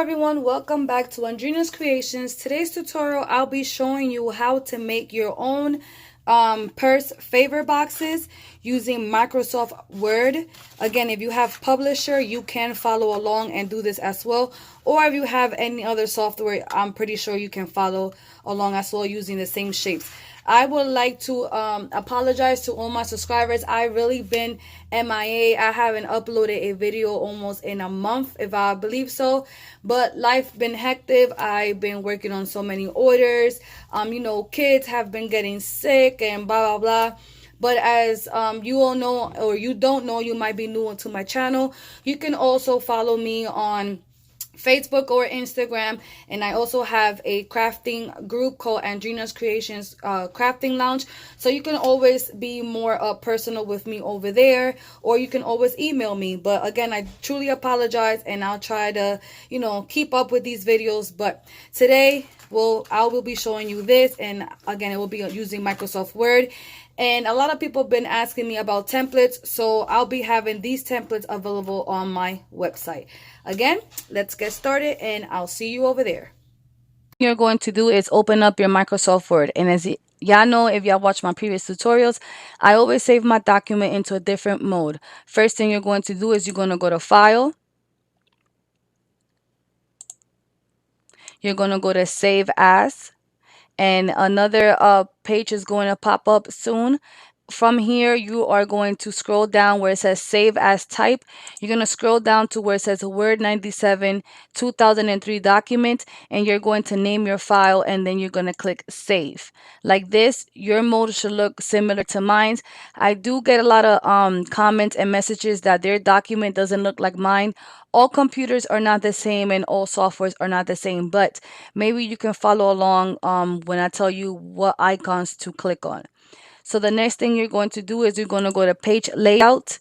everyone, welcome back to Andrina's Creations. Today's tutorial I'll be showing you how to make your own purse favor boxes using Microsoft Word. Again, if you have Publisher, you can follow along and do this as well, or if you have any other software, I'm pretty sure you can follow along as well using the same shapes. I would like to apologize to all my subscribers. I really been MIA. I haven't uploaded a video almost in a month, if I believe so. But life been hectic. I've been working on so many orders. Kids have been getting sick and blah, blah, blah. But as you all know, or you don't know, you might be new to my channel. You can also follow me on Facebook or Instagram, and I also have a crafting group called Andrina's Creations Crafting Lounge, so you can always be more personal with me over there, or you can always email me. But again, I truly apologize, and I'll try to keep up with these videos. But today I will be showing you this, and again, it will be using Microsoft Word. And a lot of people have been asking me about templates, so I'll be having these templates available on my website. Again, let's get started, and I'll see you over there. What you're going to do is open up your Microsoft Word, and as y'all know, if y'all watch my previous tutorials, I always save my document into a different mode. First thing you're going to do is you're going to go to File. You're going to go to Save As. And another page is going to pop up soon. From here, you are going to scroll down where it says Save As Type. You're going to scroll down to where it says Word 97 2003 document, and you're going to name your file, and then you're going to click Save. Like this, your mode should look similar to mine. I do get a lot of comments and messages that their document doesn't look like mine. All computers are not the same, and all softwares are not the same, but maybe you can follow along when I tell you what icons to click on. So the next thing you're going to do is you're going to go to Page Layout,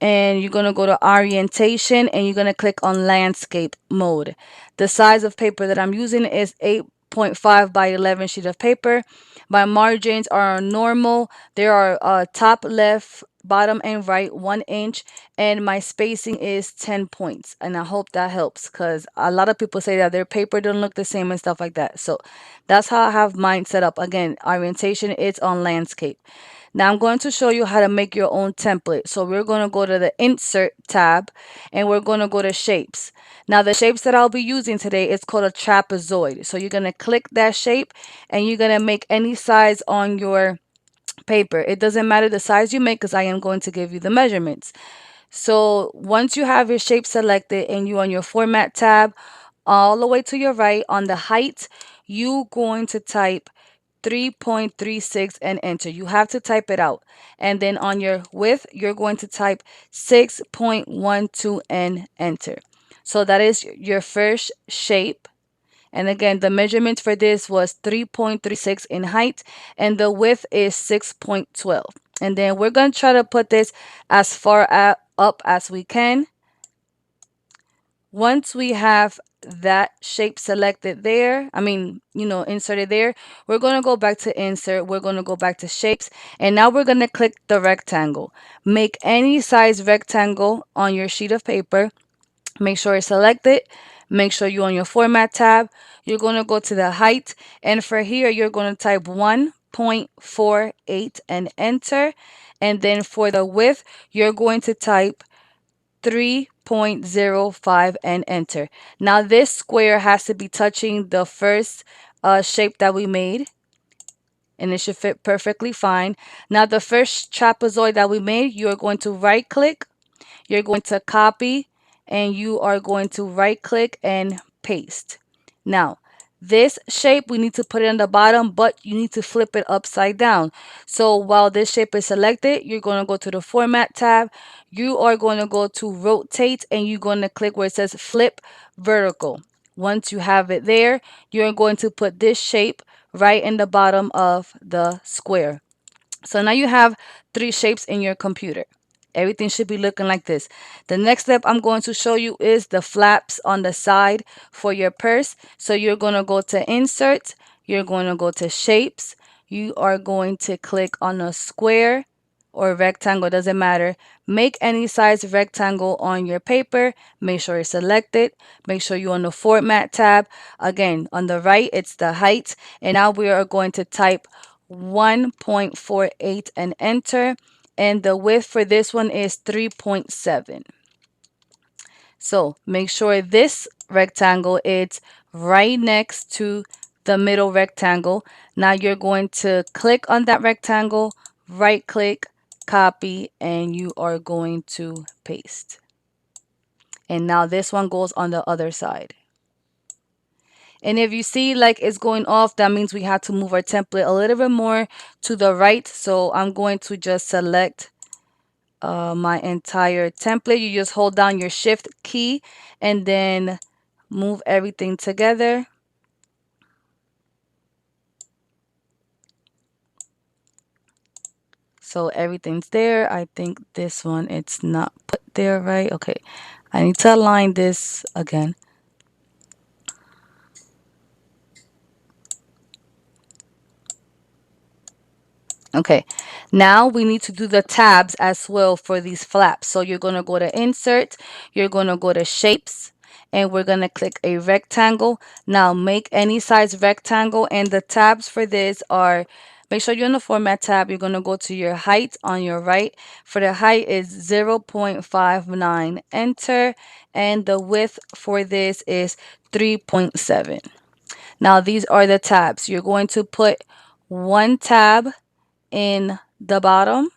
and you're going to go to Orientation, and you're going to click on Landscape Mode. The size of paper that I'm using is 8.5 by 11 sheet of paper. My margins are normal. There are top, left, bottom, and right 1 inch, and my spacing is 10 points. And I hope that helps, because a lot of people say that their paper don't look the same and stuff like that. So that's how I have mine set up. Again, orientation is on landscape. Now I'm going to show you how to make your own template. So we're going to go to the Insert tab, and we're going to go to Shapes. Now the shapes that I'll be using today is called a trapezoid. So you're going to click that shape, and you're going to make any size on your paper. It doesn't matter the size you make, because I am going to give you the measurements. So once you have your shape selected and you on your Format tab, all the way to your right on the height, you're going to type 3.36 and enter. You have to type it out. And then on your width, you're going to type 6.12 and enter. So that is your first shape. And again, the measurement for this was 3.36 in height, and the width is 6.12. And then we're going to try to put this as far up as we can. Once we have that shape selected there, inserted there, we're going to go back to Insert. We're going to go back to Shapes, and now we're going to click the rectangle. Make any size rectangle on your sheet of paper. Make sure it's selected. Make sure you're on your Format tab. You're going to go to the height, and for here, you're going to type 1.48 and enter. And then for the width, you're going to type 3.05 and enter. Now this square has to be touching the first shape that we made, and it should fit perfectly fine. Now the first trapezoid that we made, you're going to right click, you're going to copy, and you are going to right click and paste. Now this shape, we need to put it on the bottom, but you need to flip it upside down. So while this shape is selected, you're going to go to the Format tab. You are going to go to Rotate, and you're going to click where it says Flip Vertical. Once you have it there, you're going to put this shape right in the bottom of the square. So now you have 3 shapes in your computer. Everything should be looking like this. The next step I'm going to show you is the flaps on the side for your purse. So you're going to go to Insert. You're going to go to Shapes. You are going to click on a square or rectangle, doesn't matter. Make any size rectangle on your paper. Make sure it's selected. Make sure you're on the Format tab. Again, on the right, it's the height. And now we are going to type 1.48 and enter. And the width for this one is 3.7. So make sure this rectangle is right next to the middle rectangle. Now you're going to click on that rectangle, right click, copy, and you are going to paste. And now this one goes on the other side. And if you see like it's going off, that means we have to move our template a little bit more to the right. So I'm going to just select my entire template. You just hold down your shift key and then move everything together. So everything's there. I think this one, it's not put there right. Okay, I need to align this again. Okay, now we need to do the tabs as well for these flaps. So you're going to go to Insert, you're going to go to Shapes, and we're going to click a rectangle. Now make any size rectangle, and the tabs for this are, make sure you're in the Format tab. You're going to go to your height on your right. For the height is 0.59, enter, and the width for this is 3.7. Now these are the tabs. You're going to put one tab in the bottom,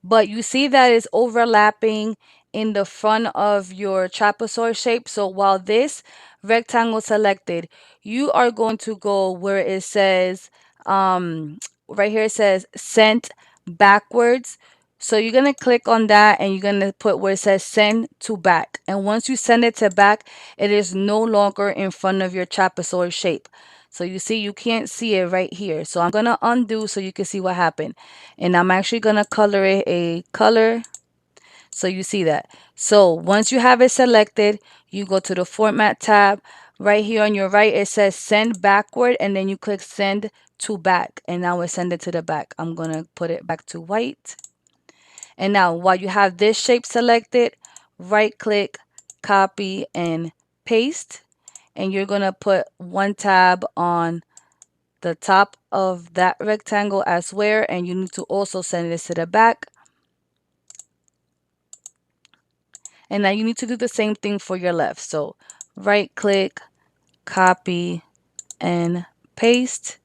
but you see that it's overlapping in the front of your trapezoid shape. So while this rectangle selected, you are going to go where it says, right here it says sent backwards. So you're going to click on that and you're going to put where it says send to back. And once you send it to back, it is no longer in front of your trapezoid shape. So you see, you can't see it right here. So I'm going to undo so you can see what happened. And I'm actually going to color it a color so you see that. So once you have it selected, you go to the Format tab. Right here on your right, it says send backward, and then you click send to back. And now we send it to the back. I'm going to put it back to white. And now while you have this shape selected, right click, copy, and paste. And you're going to put one tab on the top of that rectangle as well, and you need to also send this to the back. And now you need to do the same thing for your left. So right click, copy, and paste.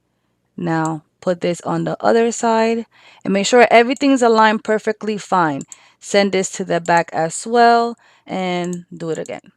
Now put this on the other side and make sure everything's aligned perfectly fine. Send this to the back as well and do it again.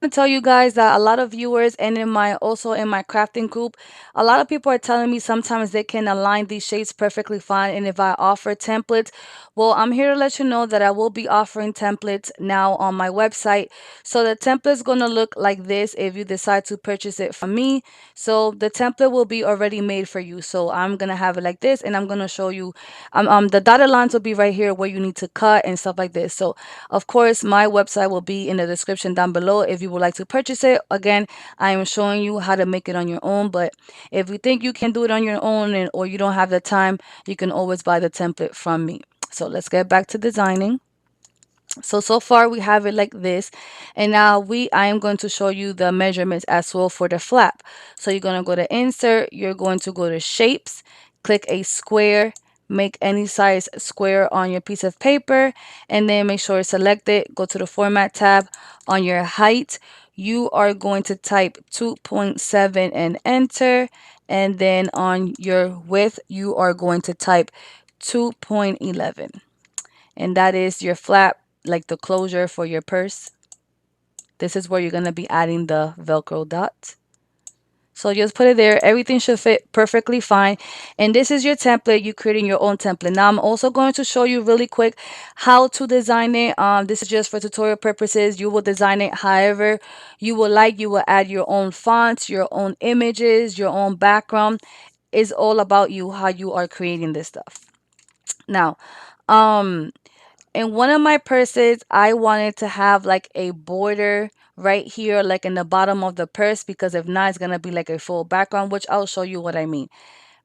To tell you guys that a lot of viewers and also in my crafting group, a lot of people are telling me sometimes they can align these shapes perfectly fine, and if I offer templates, well, I'm here to let you know that I will be offering templates now on my website. So the template is going to look like this if you decide to purchase it from me. So the template will be already made for you. So I'm going to have it like this, and I'm going to show you the dotted lines will be right here where you need to cut and stuff like this. So of course, my website will be in the description down below if you would like to purchase it. Again, I am showing you how to make it on your own, but if you think you can do it on your own or you don't have the time, you can always buy the template from me. So let's get back to designing. So far we have it like this, and now I am going to show you the measurements as well for the flap. So you're going to go to Insert, you're going to go to Shapes, click a square, make any size square on your piece of paper, and then make sure it's selected. Go to the Format tab. On your height, you are going to type 2.7 and enter, and then on your width, you are going to type 2.11, and that is your flap, like the closure for your purse. This is where you're going to be adding the Velcro dots. So just put it there. Everything should fit perfectly fine. And this is your template. You're creating your own template. Now I'm also going to show you really quick how to design it. This is just for tutorial purposes. You will design it however you would like. You will add your own fonts, your own images, your own background. It's all about you, how you are creating this stuff. Now, in one of my purses, I wanted to have like a border right here, like in the bottom of the purse, because if not, it's going to be like a full background, which I'll show you what I mean.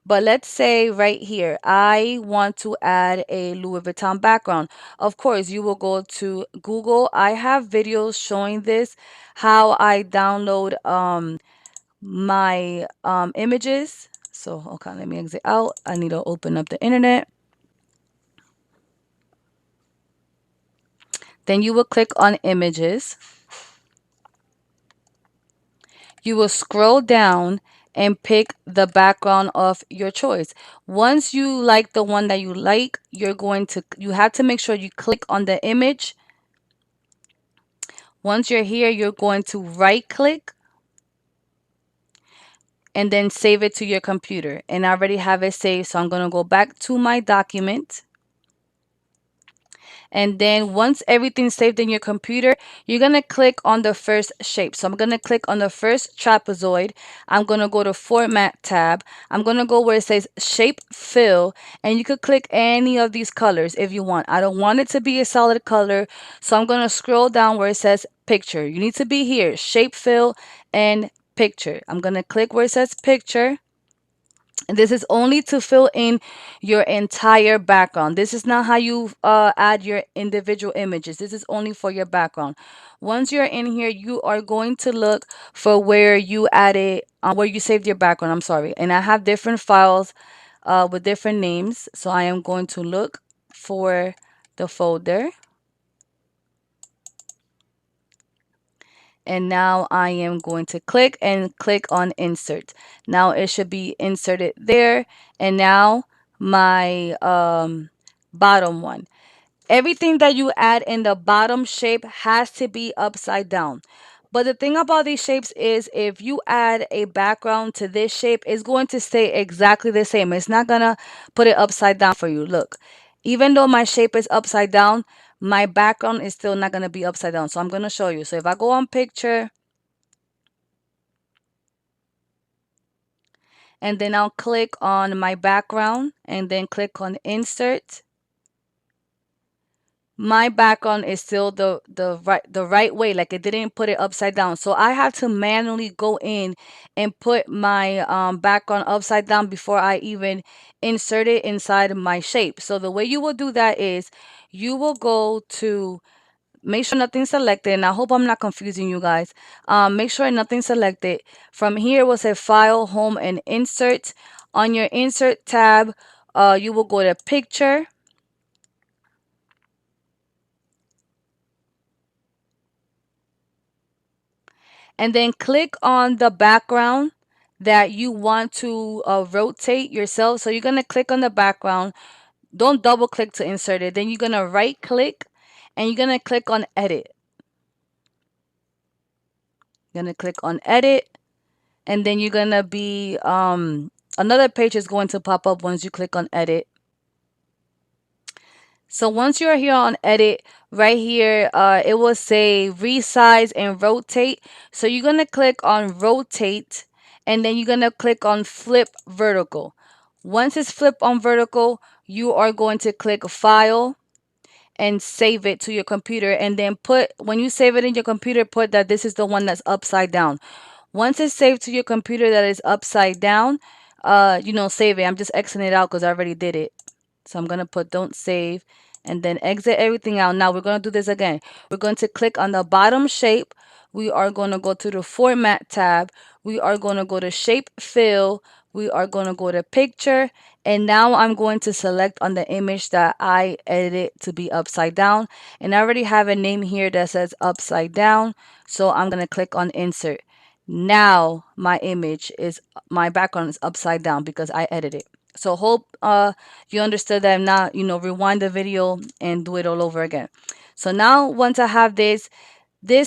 But let's say right here, I want to add a Louis Vuitton background. Of course, you will go to Google. I have videos showing this, how I download my images. So, okay, let me exit out. I need to open up the internet. Then you will click on images. You will scroll down and pick the background of your choice. Once you like the one that you like, you have to make sure you click on the image. Once you're here, you're going to right click and then save it to your computer. And I already have it saved, so I'm going to go back to my document. And then once everything's saved in your computer, you're going to click on the first shape. So I'm going to click on the first trapezoid. I'm going to go to Format tab. I'm going to go where it says Shape Fill, and you could click any of these colors if you want. I don't want it to be a solid color, so I'm going to scroll down where it says Picture. You need to be here, Shape Fill and Picture. I'm going to click where it says Picture. And this is only to fill in your entire background. This is not how you add your individual images. This is only for your background. Once you're in here, you are going to look for where you added, where you saved your background. I'm sorry. And I have different files with different names. So I am going to look for the folder. And now I am going to click on insert. Now it should be inserted there. And now my bottom one. Everything that you add in the bottom shape has to be upside down. But the thing about these shapes is if you add a background to this shape, it's going to stay exactly the same. It's not going to put it upside down for you. Look, even though my shape is upside down, my background is still not going to be upside down. So I'm going to show you. So if I go on picture, and then I'll click on my background and then click on insert, my background is still the right way, like it didn't put it upside down. So I have to manually go in and put my background upside down before I even insert it inside my shape. So the way you will do that is you will go to make sure nothing's selected, and I hope I'm not confusing you guys. Make sure nothing's selected. From here will say File, Home, and Insert. On your Insert tab, you will go to Picture. And then click on the background that you want to rotate yourself. So you're going to click on the background. Don't double click to insert it. Then you're going to right click and you're going to click on Edit. You're going to click on Edit. And then you're going to be, another page is going to pop up once you click on Edit. So once you're here on Edit, right here, it will say Resize and Rotate. So you're going to click on Rotate, and then you're going to click on Flip Vertical. Once it's flipped on vertical, you are going to click File and save it to your computer. And then when you save it in your computer, put that this is the one that's upside down. Once it's saved to your computer that is upside down, save it. I'm just exiting it out because I already did it. So I'm going to put don't save and then exit everything out. Now we're going to do this again. We're going to click on the bottom shape. We are going to go to the Format tab. We are going to go to Shape Fill. We are going to go to Picture. And now I'm going to select on the image that I edited to be upside down. And I already have a name here that says upside down. So I'm going to click on Insert. Now my background is upside down because I edited. So hope you understood that. I'm not, rewind the video and do it all over again. So now once I have this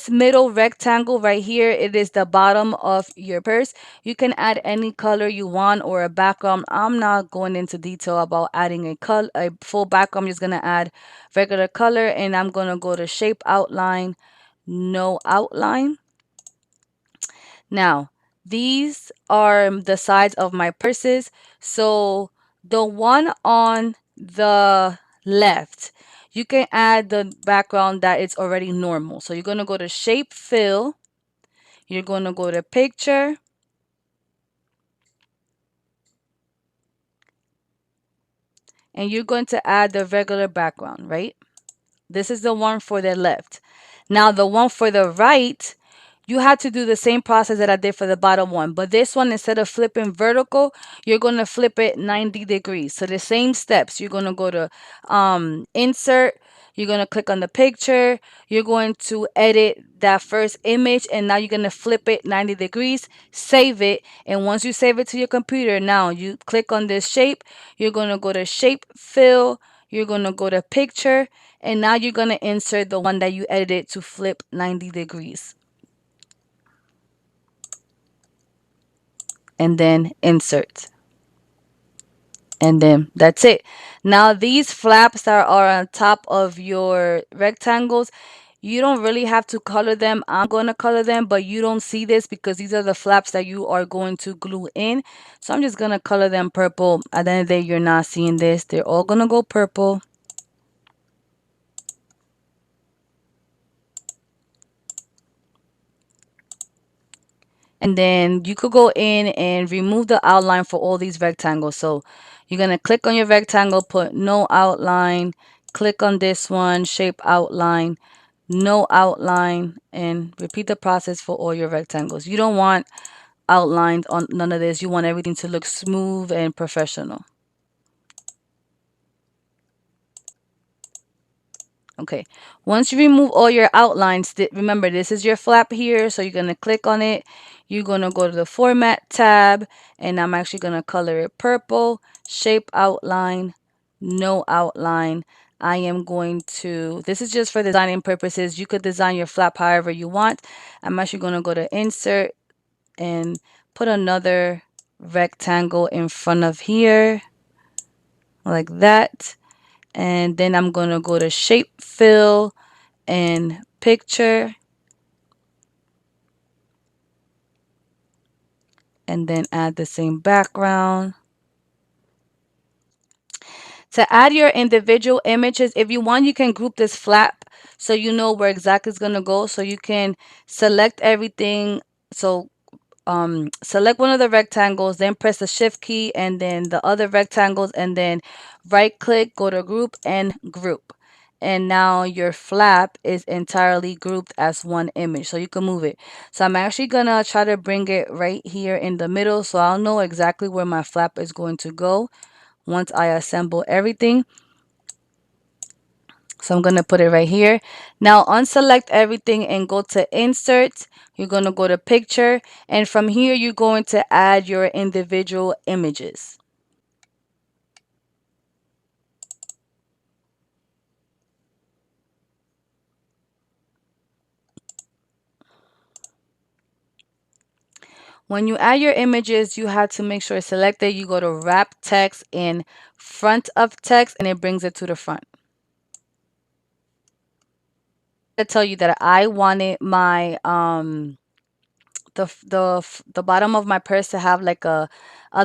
middle rectangle right here, it is the bottom of your purse. You can add any color you want or a background. I'm not going into detail about adding a full background. I'm just going to add regular color, and I'm going to go to Shape Outline, No Outline. Now, these are the sides of my purses. So the one on the left, you can add the background that it's already normal. So you're going to go to Shape Fill. You're going to go to Picture. and you're going to add the regular background, right? This is the one for the left. Now the one for the right, you have to do the same process that I did for the bottom one. But this one, instead of flipping vertical, you're going to flip it 90 degrees. So the same steps. You're going to go to insert. You're going to click on the picture. You're going to edit that first image. And now you're going to flip it 90 degrees. Save it. And once you save it to your computer, now you click on this shape. You're going to go to shape fill. You're going to go to picture. And now you're going to insert the one that you edited to flip 90 degrees. And then insert. And then that's it. Now these flaps that are on top of your rectangles, you don't really have to color them. I'm going to color them, but you don't see this because these are the flaps that you are going to glue in. So I'm just going to color them purple. At the end of the day, you're not seeing this. They're all going to go purple. And then you could go in and remove the outline for all these rectangles. So you're going to click on your rectangle, put no outline, click on this one, shape outline, no outline, and repeat the process for all your rectangles. You don't want outlines on none of this. You want everything to look smooth and professional. Okay, once you remove all your outlines, remember this is your flap here, so you're going to click on it. You're going to go to the Format tab, and I'm actually going to color it purple, shape outline, no outline. I am going to, this is just for designing purposes. You could design your flap however you want. I'm actually going to go to Insert and put another rectangle in front of here, like that. And then I'm going to go to Shape Fill and picture, and then add the same background. To add your individual images, if you want, you can group this flap so you know where exactly it's going to go. So you can select everything. So select one of the rectangles, then press the shift key and then the other rectangles, and then right click, go to group and group. And now your flap is entirely grouped as one image, so you can move it. So I'm actually gonna try to bring it right here in the middle so I'll know exactly where my flap is going to go once I assemble everything. So I'm going to put it right here. Now unselect everything and go to Insert. You're going to go to Picture. And from here, you're going to add your individual images. When you add your images, you have to make sure it's selected. You go to Wrap Text in front of text, and it brings it to the front. I tell you that I wanted my the bottom of my purse to have like a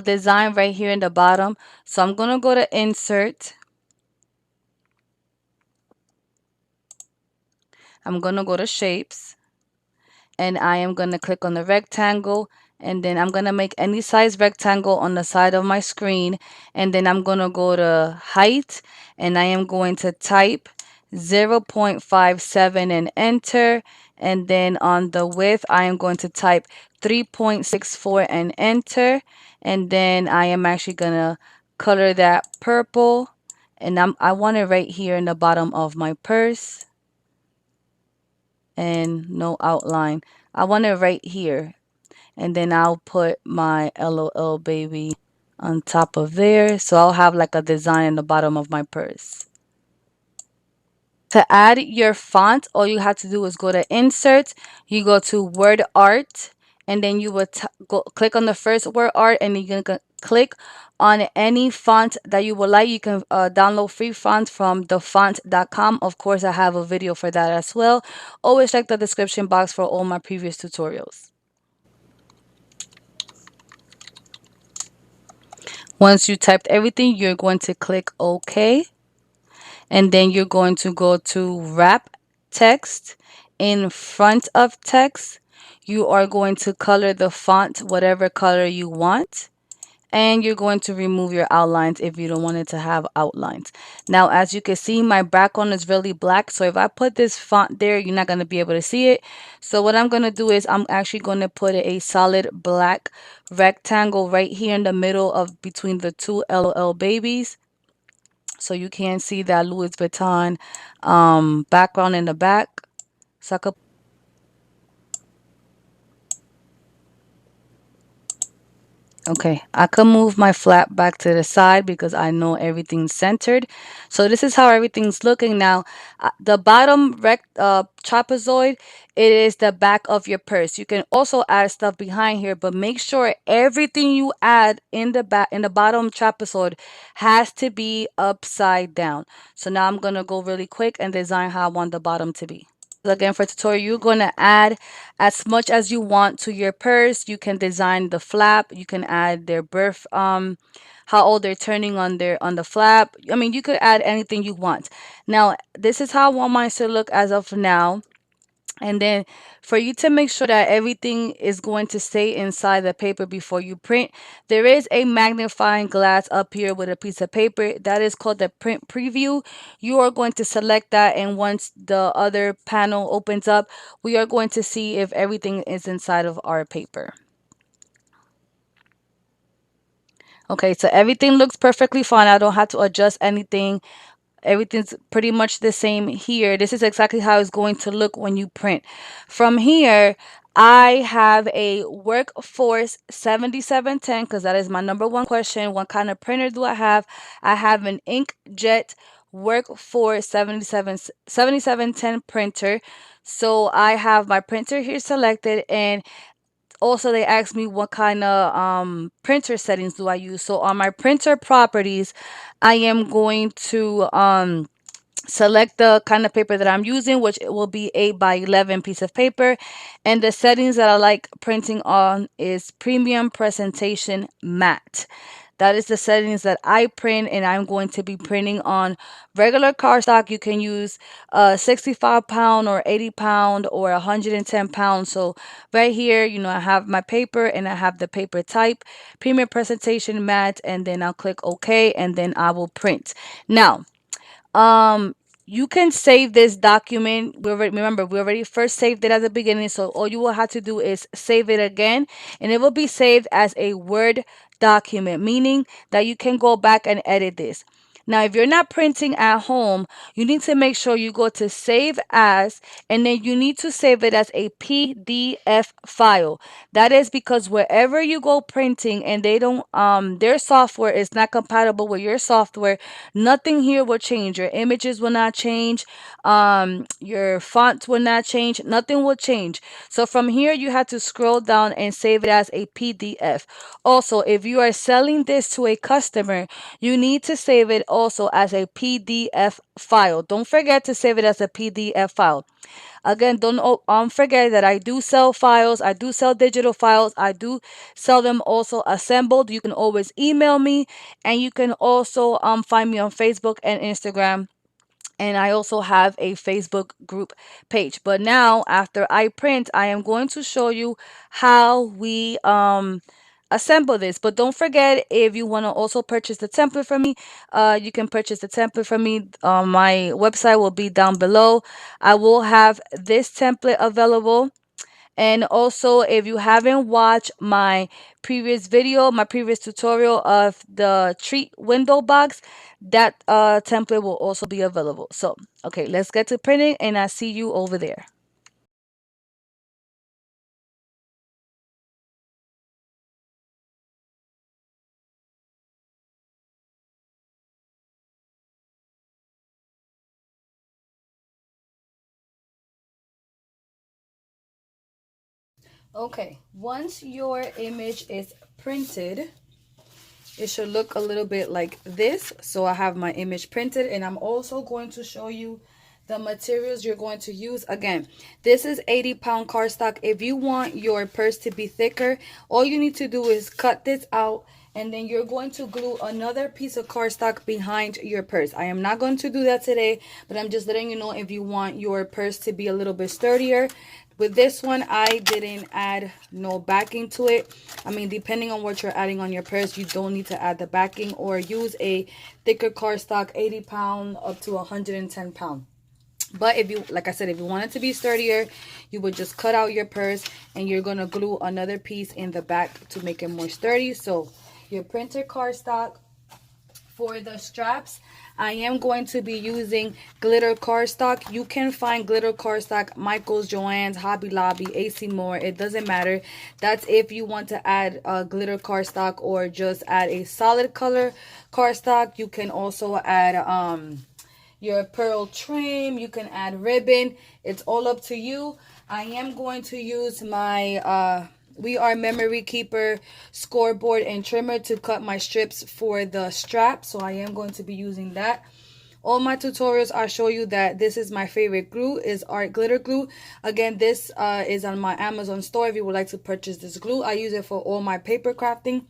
design right here in the bottom. So I'm gonna go to Insert. I'm gonna go to Shapes, and I am gonna click on the rectangle, and then I'm gonna make any size rectangle on the side of my screen, and then I'm gonna go to height, and I am going to type 0.57 and enter. And then on the width, I am going to type 3.64 and enter. And then I am actually gonna color that purple, and I want it right here in the bottom of my purse, and no outline. I want it right here. And then I'll put my LOL baby on top of there. So I'll have like a design in the bottom of my purse. To add your font, all you have to do is go to Insert, you go to Word Art, and then you would go click on the first word art, and you can click on any font that you would like. You can download free fonts from thefont.com. Of course, I have a video for that as well. Always check the description box for all my previous tutorials. Once you typed everything, you're going to click OK. And then you're going to go to Wrap Text in front of text. You are going to color the font whatever color you want. and you're going to remove your outlines if you don't want it to have outlines. Now, as you can see, my background is really black, so if I put this font there, you're not going to be able to see it. So what I'm going to do is I'm actually going to put a solid black rectangle right here in the middle of between the two LOL babies, so you can see that Louis Vuitton background in the back. So I could Okay, I can move my flap back to the side because I know everything's centered. So this is how everything's looking now. The bottom trapezoid, it is the back of your purse. You can also add stuff behind here, but make sure everything you add in the back, in the bottom trapezoid, has to be upside down. So now I'm gonna go really quick and design how I want the bottom to be. Again, for tutorial, you're going to add as much as you want to your purse. You can design the flap. You can add their birth, how old they're turning on the flap. I mean, you could add anything you want. Now, this is how I want mine to look as of now. And then for you to make sure that everything is going to stay inside the paper before you print, there is a magnifying glass up here with a piece of paper. That is called the print preview. You are going to select that, and once the other panel opens up, we are going to see if everything is inside of our paper. Okay, so everything looks perfectly fine. I don't have to adjust anything. Everything's pretty much the same here. This is exactly how it's going to look when you print. From here, I have a Workforce 7710 because that is my number one question. What kind of printer do I have? I have an inkjet Workforce 7710 printer. So I have my printer here selected, and also they asked me what kind of printer settings do I use. So on my printer properties, I am going to select the kind of paper that I'm using, which it will be 8 by 11 piece of paper. And the settings that I like printing on is premium presentation matte. That is the settings that I print, and I'm going to be printing on regular cardstock. You can use 65 pound or 80 pound or 110 pounds. So right here, I have my paper and I have the paper type, premium presentation matte, and then I'll click OK, and then I will print. Now, you can save this document. Remember, we already first saved it at the beginning, so all you will have to do is save it again, and it will be saved as a Word document, meaning that you can go back and edit this. Now, if you're not printing at home, you need to make sure you go to Save As, and then you need to save it as a PDF file. That is because wherever you go printing and they don't, their software is not compatible with your software, nothing here will change. Your images will not change. Your font will not change. Nothing will change. So from here, you have to scroll down and save it as a PDF. Also, if you are selling this to a customer, you need to save it also as a PDF file. Don't forget to save it as a PDF file. Again, don't forget that I do sell files. I do sell digital files. I do sell them also assembled. You can always email me, and you can also find me on Facebook and Instagram. And I also have a Facebook group page. But now, after I print, I am going to show you how we assemble this. But don't forget, if you want to also purchase the template from me, you can purchase the template from me. My website will be down below. I will have this template available. And also, if you haven't watched my previous video, my previous tutorial of the treat window box, that template will also be available. So, okay, let's get to printing, and I'll see you over there. Okay, once your image is printed, it should look a little bit like this. So I have my image printed, and I'm also going to show you the materials you're going to use. Again, this is 80-pound cardstock. If you want your purse to be thicker, all you need to do is cut this out, and then you're going to glue another piece of cardstock behind your purse. I am not going to do that today, but I'm just letting you know, if you want your purse to be a little bit sturdier, With this one, I didn't add no backing to it. I mean, depending on what you're adding on your purse, you don't need to add the backing, or use a thicker cardstock, 80 pound up to 110 pound. But if you, like I said, if you want it to be sturdier, you would just cut out your purse and you're going to glue another piece in the back to make it more sturdy. So your printer cardstock. For the straps, I am going to be using glitter cardstock. You can find glitter cardstock Michael's, Joann's, Hobby Lobby, AC Moore. It doesn't matter. That's if you want to add glitter cardstock or just add a solid color cardstock. You can also add your pearl trim. You can add ribbon. It's all up to you. I am going to use my We Are Memory Keeper scoreboard and trimmer to cut my strips for the strap. So I am going to be using that. All my tutorials, I show you that this is my favorite glue, is Art Glitter Glue. Again, this is on my Amazon store if you would like to purchase this glue. I use it for all my paper crafting.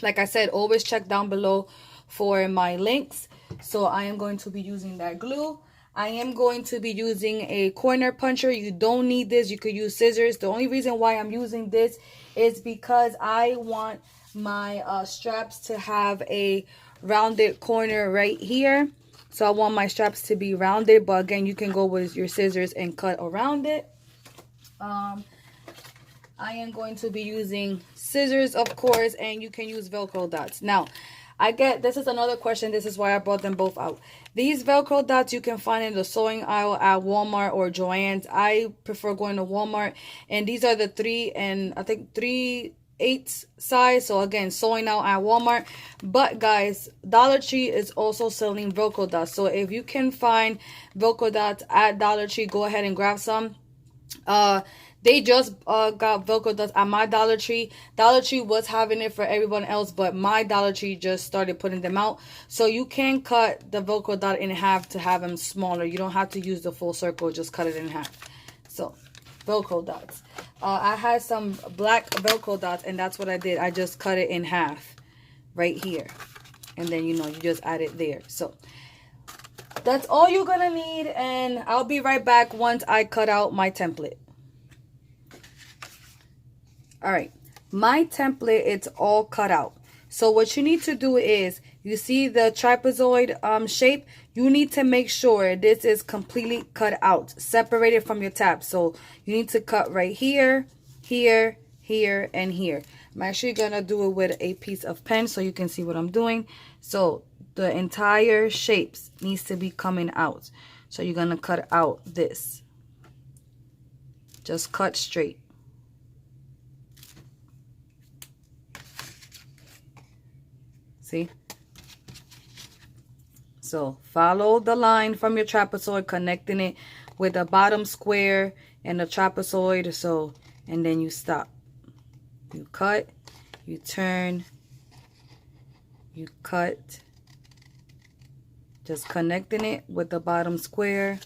Like I said, always check down below for my links. So I am going to be using that glue. I am going to be using a corner puncher. You don't need this. You could use scissors. The only reason why I'm using this is because I want my straps to have a rounded corner right here. So I want my straps to be rounded. But again, you can go with your scissors and cut around it. I am going to be using scissors, of course, and you can use Velcro dots. Now, this is another question. This is why I brought them both out. These Velcro dots you can find in the sewing aisle at Walmart or Joann's. I prefer going to Walmart. And these are the 3 and I think 3/8 size. So again, sewing out at Walmart. But guys, Dollar Tree is also selling Velcro dots. So if you can find Velcro dots at Dollar Tree, go ahead and grab some. They just got Velcro dots at my Dollar Tree. Dollar Tree was having it for everyone else, but my Dollar Tree just started putting them out. So you can cut the Velcro dot in half to have them smaller. You don't have to use the full circle, just cut it in half. So, Velcro dots. I had some black Velcro dots, and that's what I did. I just cut it in half right here. And then, you just add it there. So, that's all you're going to need, and I'll be right back once I cut out my template. All right, my template, it's all cut out. So what you need to do is, you see the trapezoid shape, you need to make sure this is completely cut out, separated from your tab. So you need to cut right here, here, here, and here. I'm actually gonna do it with a piece of pen so you can see what I'm doing. So the entire shapes needs to be coming out. So you're gonna cut out this. Just cut straight. See? So follow the line from your trapezoid, connecting it with the bottom square and the trapezoid. So, and then you stop. You cut, you turn, you cut. Just connecting it with the bottom square.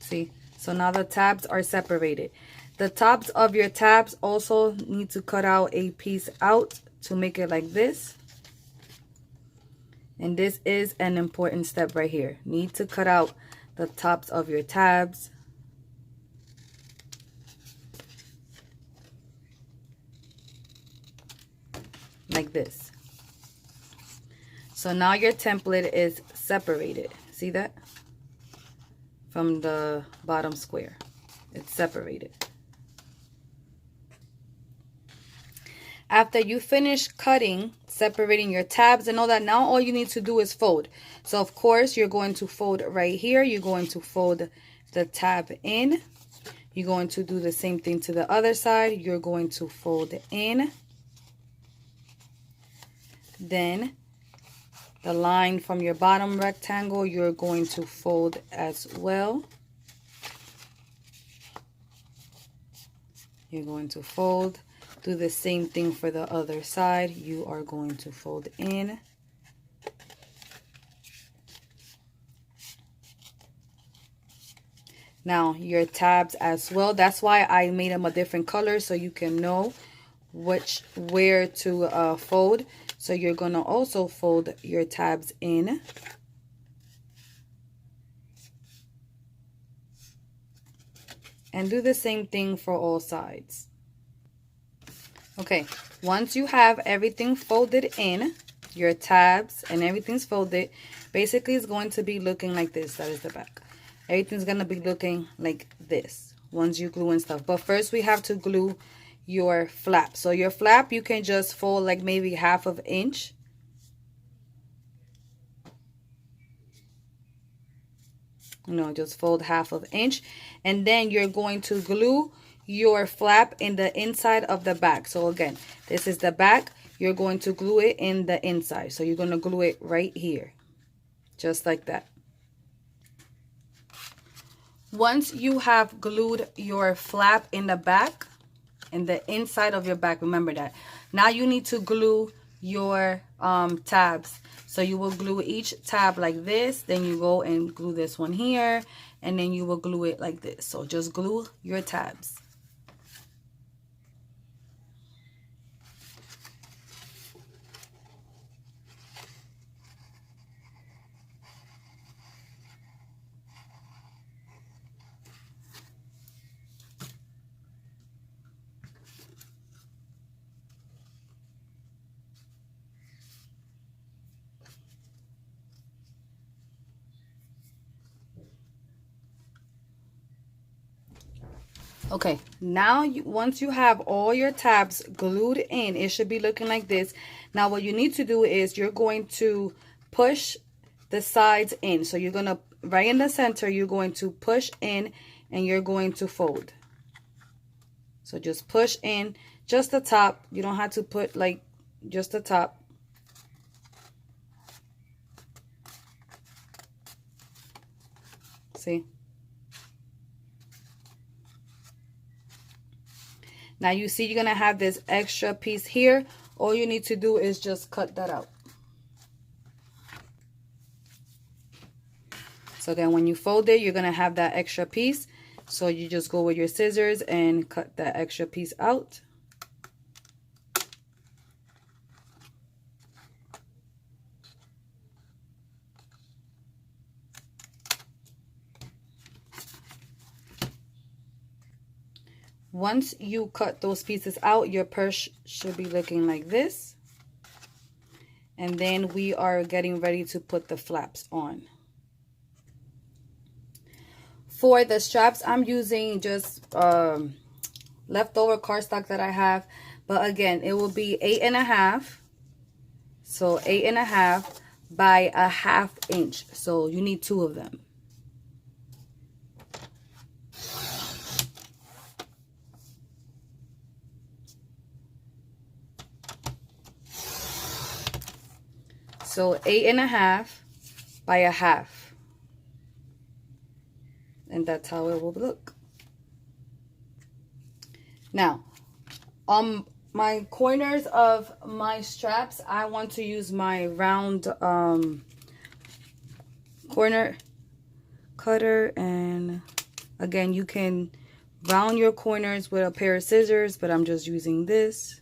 See, so now the tabs are separated. The tops of your tabs also need to cut out a piece out to make it like this. And this is an important step right here. Need to cut out the tops of your tabs. Like this. So now your template is separated. See that? From the bottom square. It's separated. After you finish cutting, separating your tabs and all that, now all you need to do is fold. So of course, you're going to fold right here. You're going to fold the tab in. You're going to do the same thing to the other side. You're going to fold in. Then the line from your bottom rectangle, you're going to fold as well. You're going to fold. Do the same thing for the other side. You are going to fold in. Now your tabs as well. That's why I made them a different color, so you can know where to fold. So you're going to also fold your tabs in. And do the same thing for all sides. Okay, once you have everything folded in, your tabs and everything's folded, basically it's going to be looking like this. That is the back. Everything's going to be looking like this once you glue and stuff. But first we have to glue your flap. So your flap, you can just fold like maybe 1/2 inch. No, just fold 1/2 inch. And then you're going to glue your flap in the inside of the back. So again, this is the back. You're going to glue it in the inside. So you're going to glue it right here. Just like that. Once you have glued your flap in the back, in the inside of your back, remember that. Now you need to glue your tabs. So you will glue each tab like this. Then you go and glue this one here. And then you will glue it like this. So just glue your tabs. Okay, now once you have all your tabs glued in, it should be looking like this. Now what you need to do is you're going to push the sides in. So you're going to, right in the center, you're going to push in and you're going to fold. So just push in just the top. You don't have to put like just the top. See? Now you see you're going to have this extra piece here. All you need to do is just cut that out. So then when you fold it, you're going to have that extra piece. So you just go with your scissors and cut that extra piece out. Once you cut those pieces out, your purse should be looking like this. And then we are getting ready to put the flaps on. For the straps, I'm using just leftover cardstock that I have. But again, it will be 8.5. So 8.5 by 1/2 inch. So you need 2 of them. So 8.5 by 1/2. And that's how it will look. Now, on my corners of my straps, I want to use my round corner cutter. And again, you can round your corners with a pair of scissors, but I'm just using this.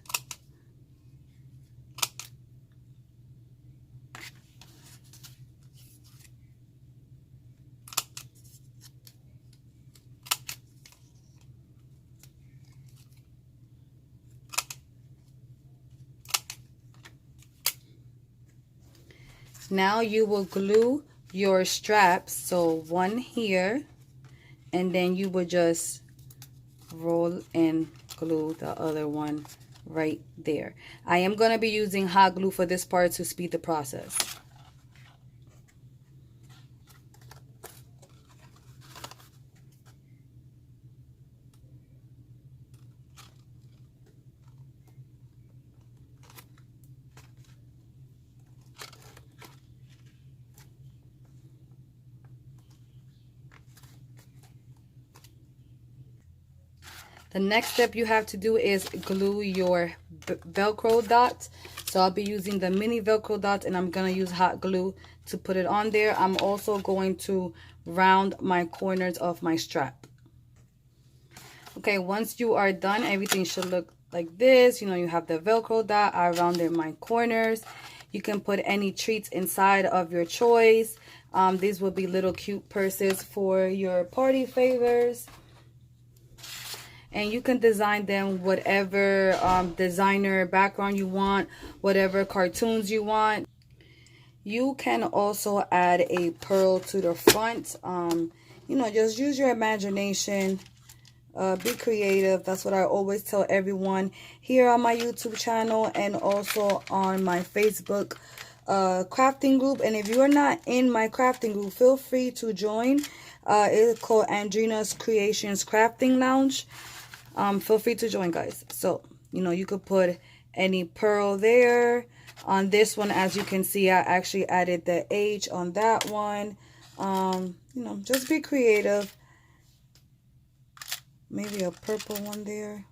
Now you will glue your straps, so one here, and then you will just roll and glue the other one right there. I am going to be using hot glue for this part to speed the process. The next step you have to do is glue your Velcro dots. So I'll be using the mini Velcro dots, and I'm going to use hot glue to put it on there. I'm also going to round my corners of my strap. Okay, once you are done, everything should look like this. You know, you have the Velcro dot. I rounded my corners. You can put any treats inside of your choice. These will be little cute purses for your party favors. And you can design them whatever designer background you want, whatever cartoons you want. You can also add a pearl to the front. You know, just use your imagination. Be creative. That's what I always tell everyone here on my YouTube channel and also on my Facebook crafting group. And if you are not in my crafting group, feel free to join. It's called Andrina's Kreations Crafting Lounge. Feel free to join, guys. So, you know, you could put any pearl there. On this one, as you can see, I actually added the H on that one. You know, just be creative. Maybe a purple one there.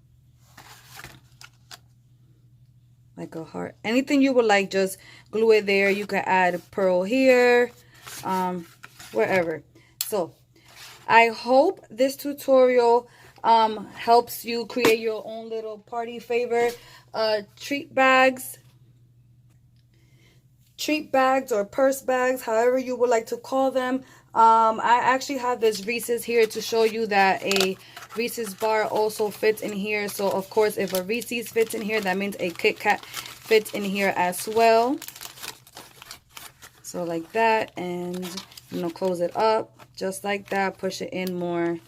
Like a heart. Anything you would like, just glue it there. You can add pearl here. Wherever. So, I hope this tutorial helps you create your own little party favor treat bags or purse bags, however you would like to call them. I actually have this Reese's here to show you that a Reese's bar also fits in here. So of course, if a Reese's fits in here, that means a Kit Kat fits in here as well. So like that, and you know, close it up just like that, push it in more.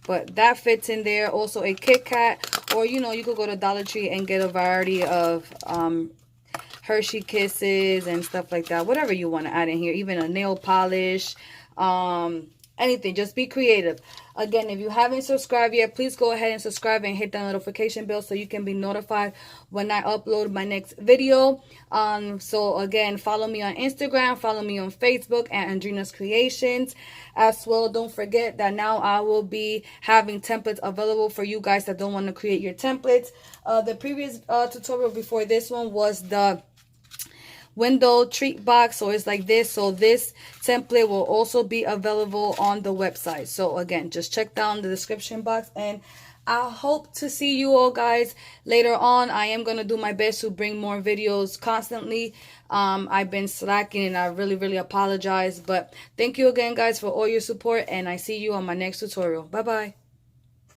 But that fits in there. Also a Kit Kat, or you know, you could go to Dollar Tree and get a variety of Hershey Kisses and stuff like that. Whatever you want to add in here, even a nail polish, anything. Just be creative. Again, if you haven't subscribed yet, please go ahead and subscribe and hit that notification bell so you can be notified when I upload my next video. So again, follow me on Instagram, follow me on Facebook at Andrina's Kreations as well. Don't forget that now I will be having templates available for you guys that don't want to create your templates. The previous tutorial before this one was the window treat box, so it's like this. So this template will also be available on the website. So again, just check down the description box, and I hope to see you all guys later on. I am going to do my best to bring more videos constantly. I've been slacking and I really apologize, but thank you again guys for all your support, and I see you on my next tutorial. Bye bye.